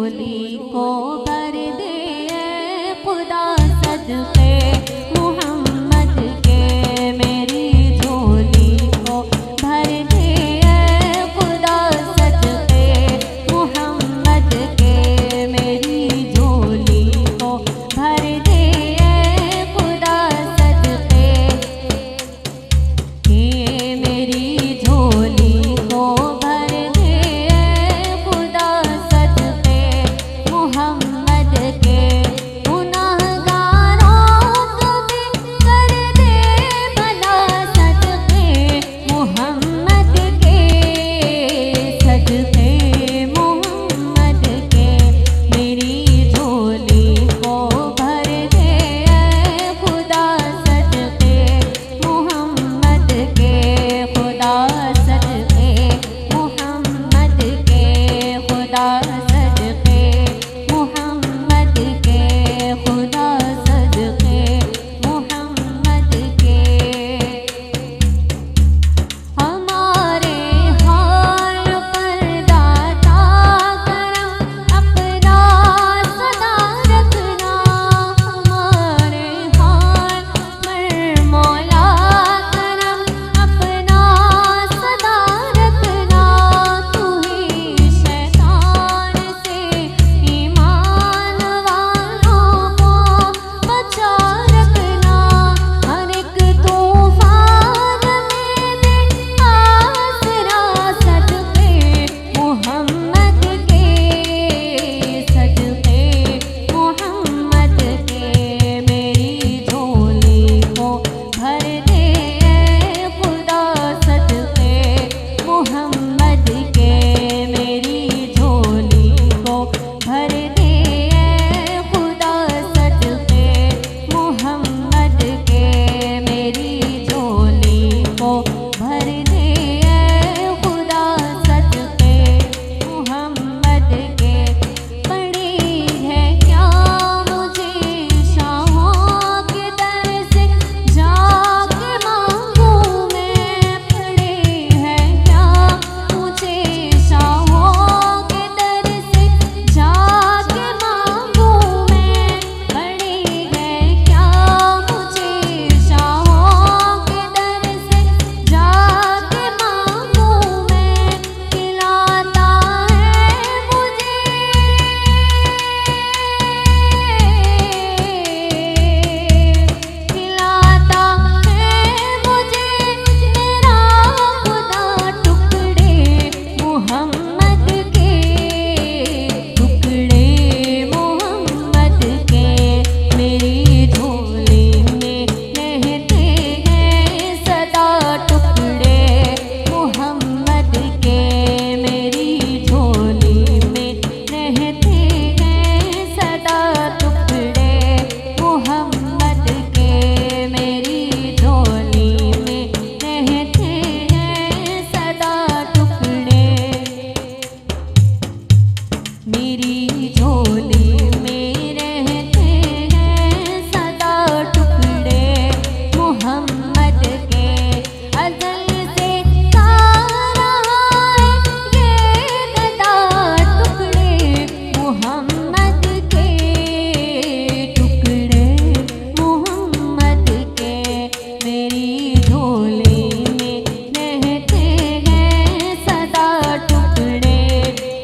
झोली को भर दे खुदा सदके मोहम्मद के, मेरी झोली को भर दे खुदा सदके मोहम्मद के, मेरी झोली को भर दे खुदा सदके के, मेरी झोली को भर दे खुदा सदके मोहम्मद के। गुनाहगारों को भी कर दे भला सदके मोहम्मद के, सदके मोहम्मद के, मेरी झोली को भर दे खुदा सदके मोहम्मद के, खुदा सदके मोहम्मद के, खुदा सदके मोहम्मद के, खुदा सदके मोहम्मद के। हमारे हाल पर दाता करम अपना सदा रखना, हमारे हाल पर मौला करम अपना सदा रखना। तू ही शैतान से ईमान वालों को बचा रखना, हर एक तूफान में दे आसरा सदके मोहम्मद के, सदके मोहम्मद के, मेरी झोली को भर दे खुदा सदके मोहम्मद के, मेरी झोली को भर दे खुदा सदके मोहम्मद के, मेरी झोली को भर दे खुदा सदके मोहम्मद के। पड़ी है क्या मुझे शाहों के दर से जाके मांगू मैं, पड़ी है क्या मुझे शाहों के दर से जाके मांगू मैं, पड़ी है क्या मुझे शाहों के दर से जाके मांगू मैं। खिलाता है मुझे खिलाता है मुझे मेरा खुदा टुकड़े मोहम्मद के, टुकड़े मोहम्मद के, मेरी झोली में रहते हैं सदा टुकड़े मोहम्मद के, मेरी झोली में रहते हैं सदा टुकड़े मोहम्मद के, मेरी झोली में रहते हैं सदा टुकड़े, मेरी झोली में रहते हैं सदा टुकड़े मोहम्मद के। अज़ल से गा रहा है ये गदा टुकड़े मोहम्मद के, टुकड़े मोहम्मद के, मेरी झोली में रहते हैं सदा टुकड़े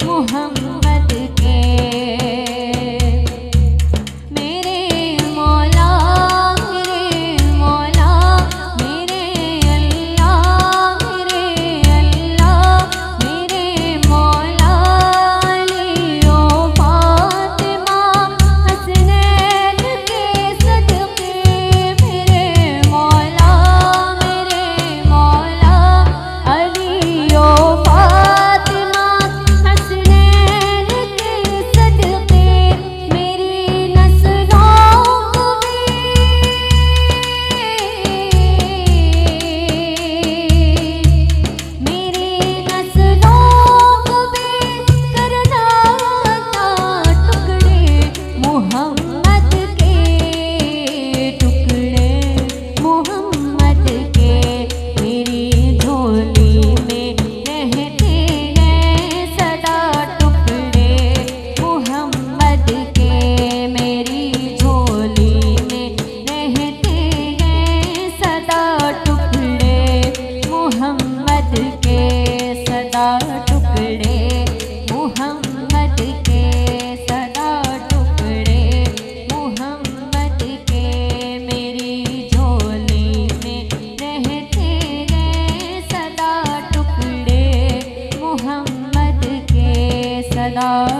मोहम्मद के। दास